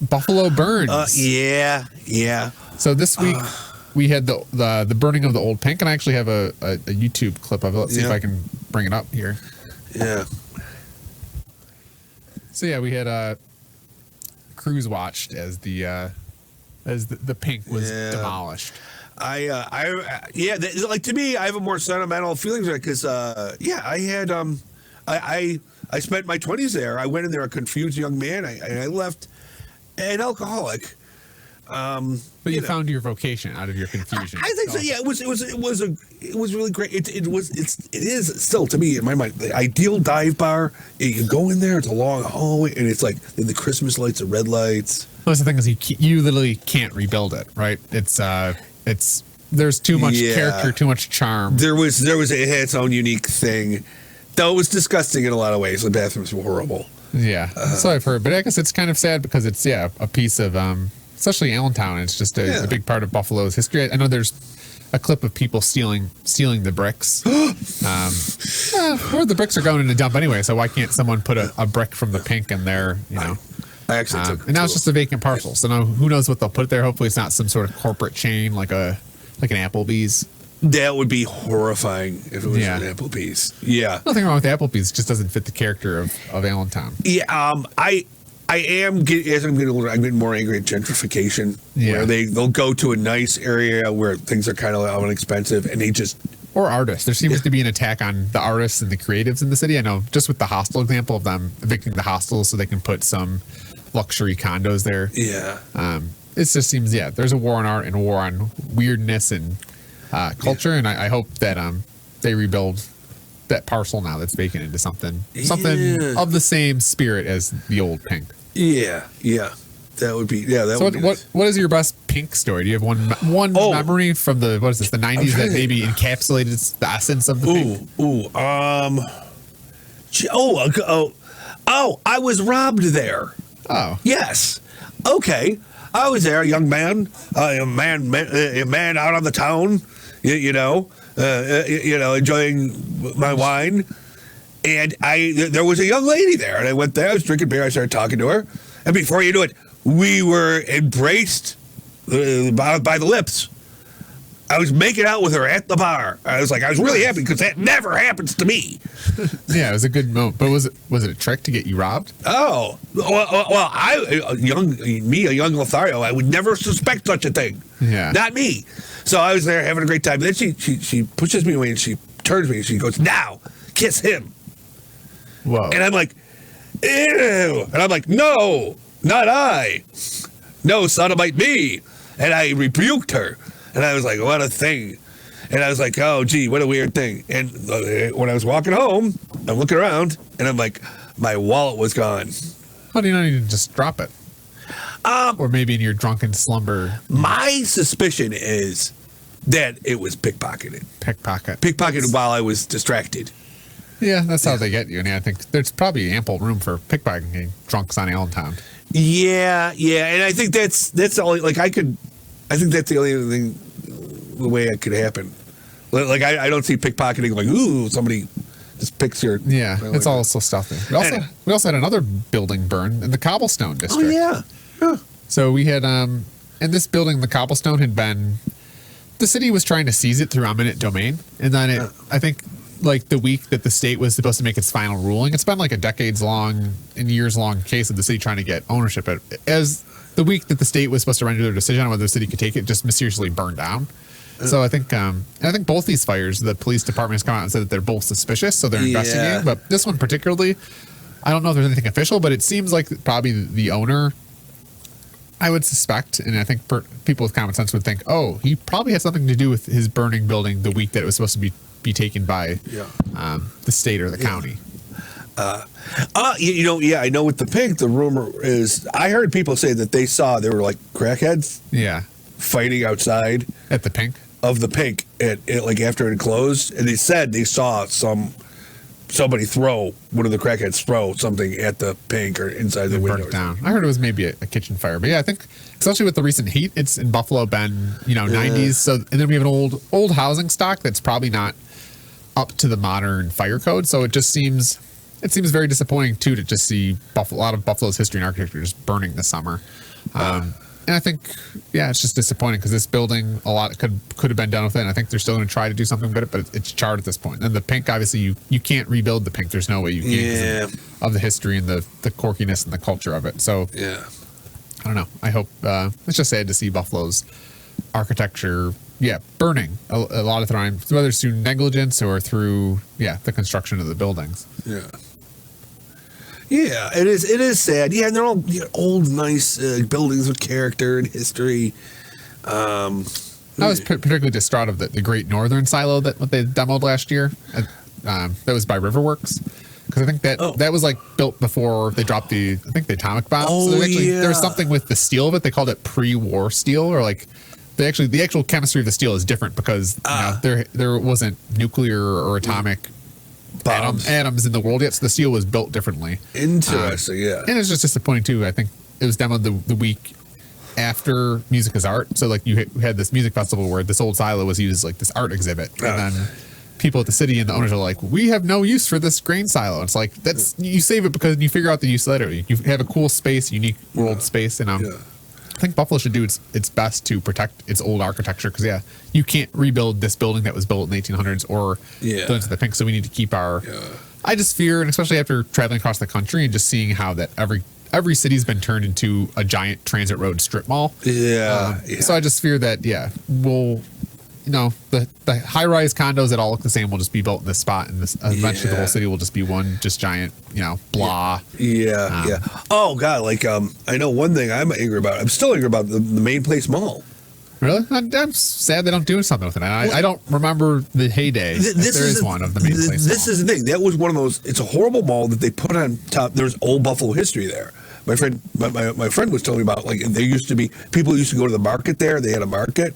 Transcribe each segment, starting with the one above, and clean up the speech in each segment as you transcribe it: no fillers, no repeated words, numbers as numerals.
Buffalo burns. Yeah. So this week we had the burning of the old pink, and I actually have a YouTube clip of it. Let's see if I can bring it up here. Yeah. So yeah, we had crews watched as the pink was demolished. Like to me, I have a more sentimental feelings because I had I spent my 20s there. I went in there a confused young man. I left an alcoholic. But you found your vocation out of your confusion. I think so. Yeah, it was really great. It is still to me in my mind the ideal dive bar. You go in there, it's a long hallway, and it's like the Christmas lights, the red lights. Well, that's the thing is you literally can't rebuild it, right? It's there's too much character, too much charm. It had its own unique thing. Though it was disgusting in a lot of ways. The bathrooms were horrible. Yeah, that's what I've heard. But I guess it's kind of sad because it's a piece of especially Allentown. It's just a big part of Buffalo's history. I know there's a clip of people stealing the bricks. Or the bricks are going in a dump anyway, so why can't someone put a brick from the pink in there? I actually took. And now it's just a vacant parcel. So now who knows what they'll put there? Hopefully it's not some sort of corporate chain like an Applebee's. That would be horrifying if it was an Applebee's. Yeah. Nothing wrong with Applebee's. It just doesn't fit the character of Allentown. Yeah. I am as I'm getting older, I'm getting more angry at gentrification. Yeah. Where they'll go to a nice area where things are kind of inexpensive, and they just or artists. There seems to be an attack on the artists and the creatives in the city. I know just with the hostel example of them evicting the hostels so they can put some luxury condos there. Yeah. It just seems there's a war on art and a war on weirdness and culture, and I hope that they rebuild that parcel now that's vacant into something of the same spirit as the old pink. Yeah. That would be So what is your best pink story? Do you have one memory from the 90s that maybe encapsulated the essence of the pink? I was robbed there. Oh. Yes. Okay. I was there, a young man, a man out on the town, enjoying my wine, and there was a young lady there, and I went there. I was drinking beer. I started talking to her, and before you knew it, we were embraced by the lips. I was making out with her at the bar. I was really happy because that never happens to me. Yeah, it was a good moment. But was it a trick to get you robbed? Oh, well, a young Lothario, I would never suspect such a thing. Yeah, not me. So I was there having a great time. Then she pushes me away and she turns me and she goes, "Now, kiss him." Whoa! And I'm like, "Ew!" And I'm like, "No, not I. No, sodomite me." And I rebuked her. And I was like, what a thing. And I was like, oh, gee, what a weird thing. And when I was walking home, I'm looking around, and I'm like, my wallet was gone. How do you not need to just drop it? Or maybe in your drunken slumber. My suspicion is that it was pickpocketed. Pickpocketed while I was distracted. Yeah, that's how they get you. And I think there's probably ample room for pickpocketing drunks on Allentown. Yeah. And I think that's the only, I think that's the only thing, the way it could happen. I don't see pickpocketing like, ooh, somebody just picks your. Yeah, it's all so stealthy. We also had another building burn in the Cobblestone district. Oh, yeah. So we had, in this building, the Cobblestone had been, the city was trying to seize it through eminent domain. And then I think, the week that the state was supposed to make its final ruling, it's been like a decades-long and years-long case of the city trying to get ownership. As the week that the state was supposed to render their decision on whether the city could take it, just mysteriously burned down. So I think both these fires, the police department has come out and said that they're both suspicious, so they're investigating. But this one particularly, I don't know if there's anything official, but it seems like probably the owner, I would suspect, and I think people with common sense would think, oh, he probably had something to do with his burning building the week that it was supposed to be taken by the state or the county. I know with the pink, the rumor is, I heard people say that they were like crackheads. Yeah. Fighting outside. At the pink? Of the pink, after it closed. And they said they saw somebody one of the crackheads throw something at the pink or inside the window. Burnt down. I heard it was maybe a kitchen fire. But yeah, I think, especially with the recent heat, it's in Buffalo been, 90s. So, and then we have an old housing stock that's probably not up to the modern fire code. So it just seems very disappointing too to just see a lot of Buffalo's history and architecture just burning this summer. And I think, yeah, it's just disappointing because this building, a lot could have been done with it. And I think they're still going to try to do something with it, but it's charred at this point. And the pink, obviously, you can't rebuild the pink. There's no way you can of the history and the quirkiness and the culture of it. So, I don't know. I hope, it's just sad to see Buffalo's architecture, burning a lot of times, whether it's through negligence or through, the construction of the buildings. Yeah, it is sad. Yeah, and they're all old, nice buildings with character and history. I was particularly distraught of the Great Northern Silo that what they demoed last year. That was by Riverworks. Because I think that was like built before they dropped the atomic bomb. So there was something with the steel of it. They called it pre-war steel, or like the actual chemistry of the steel is different because there wasn't nuclear or atomic atoms in the world yet, so the steel was built differently. Interesting, and it's just disappointing too. I think it was demoed the week after Music is Art, so like you had this music festival where this old silo was used as like this art exhibit, and then people at the city and the owners are like, we have no use for this grain silo. It's like, you save it because you figure out the use later. You have a cool space, unique world space, and I think Buffalo should do its best to protect its old architecture because, you can't rebuild this building that was built in the 1800s or built into the pink. So we need to keep our. I just fear, and especially after traveling across the country and just seeing how that every city's been turned into a giant transit road strip mall. So I just fear that we'll. The high-rise condos that all look the same will just be built in this spot, and eventually the whole city will just be one just giant, blah. Oh God, like I know one thing I'm angry about. I'm still angry about the Main Place Mall. Really? I'm sad they don't do something with it. I don't remember the heyday. There is one of the Main Place Mall. This is the thing. That was one of those. It's a horrible mall that they put on top. There's old Buffalo history there. My friend was telling me about, like, there used to be people used to go to the market there. They had a market.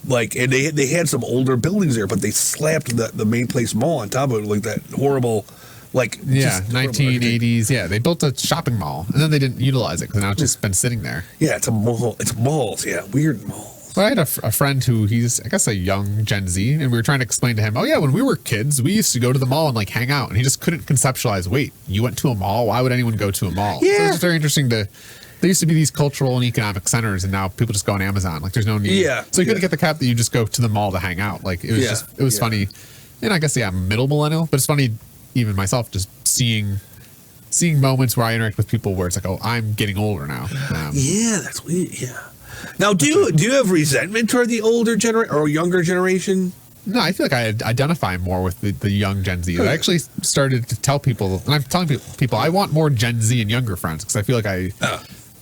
Like, and they had some older buildings there, but they slapped the Main Place Mall on top of it, like that horrible, like 1980s. Yeah, they built a shopping mall, and then they didn't utilize it because now it's just been sitting there. Yeah, it's a mall. It's malls. Yeah, weird malls. Well, I had a friend who he's, I guess, a young Gen Z, and we were trying to explain to him, when we were kids, we used to go to the mall and like hang out, and he just couldn't conceptualize. Wait, you went to a mall? Why would anyone go to a mall? Yeah. So it's just very interesting to. There used to be these cultural and economic centers, and now people just go on Amazon. Like, there's no need. Yeah. So you couldn't get the cap that you just go to the mall to hang out. Like, it was it was funny. And I guess, I'm middle millennial, but it's funny, even myself, just seeing moments where I interact with people where it's like, I'm getting older now. That's weird. Yeah. Now, do you have resentment toward the older generation or younger generation? No, I feel like I identify more with the young Gen Z. I actually started to tell people, and I'm telling people, I want more Gen Z and younger friends because I feel like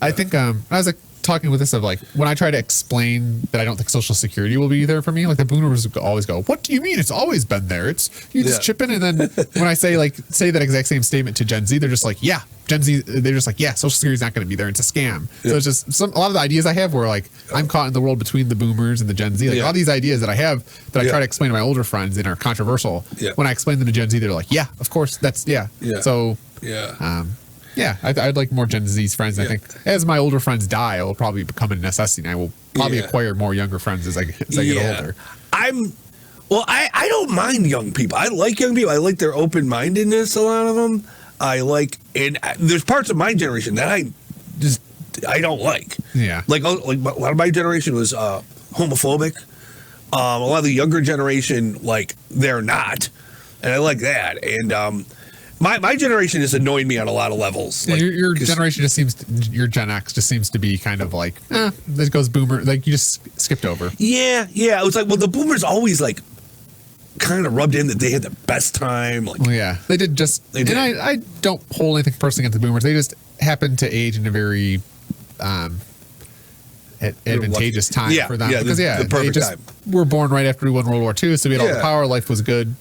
I think I was like talking with this of like when I try to explain that I don't think Social Security will be there for me, like the boomers always go, "What do you mean? It's always been there. It's you just chip in." And then when I say that exact same statement to Gen Z, they're just like, "Yeah." Gen Z, they're just like, "Yeah, Social Security is not going to be there. It's a scam." So it's just a lot of the ideas I have where like I'm caught in the world between the boomers and the Gen Z. Like a lot of these ideas that I have that I try to explain to my older friends and are controversial. When I explain them to Gen Z, they're like, "Yeah, of course, that's So I'd like more Gen Z's friends. I think as my older friends die, it will probably become a necessity. And I will probably acquire more younger friends as I get older. I don't mind young people. I like young people. I like their open-mindedness, a lot of them. And there's parts of my generation that I don't like. Yeah. Like a lot of my generation was homophobic. A lot of the younger generation, like, they're not. And I like that. And my generation has annoyed me on a lot of levels. Like, your generation your Gen X just seems to be kind of like, this goes boomer. Like, you just skipped over. Yeah. It was like, well, the boomers always like kind of rubbed in that they had the best time. Like, they did just. They did. And I don't hold anything personally against the boomers. They just happened to age in a very advantageous time for them. Because the perfect time. Were born right after we won World War II, so we had all the power. Life was good.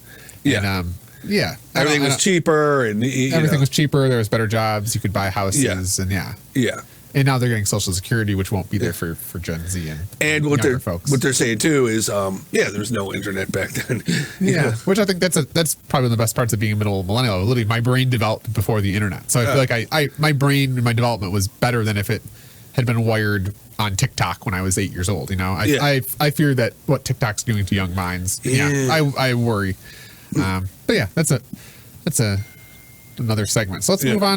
And, everything was cheaper, and everything was cheaper. There was better jobs. You could buy houses, and and now they're getting Social Security, which won't be there for Gen Z and what younger folks. What they're saying too is, there's no internet back then. Which I think that's probably one of the best parts of being a middle millennial. Literally, my brain developed before the internet, so I feel like my brain and my development was better than if it had been wired on TikTok when I was 8 years old. I fear that what TikTok's doing to young minds. I worry. But that's another segment. So let's move on.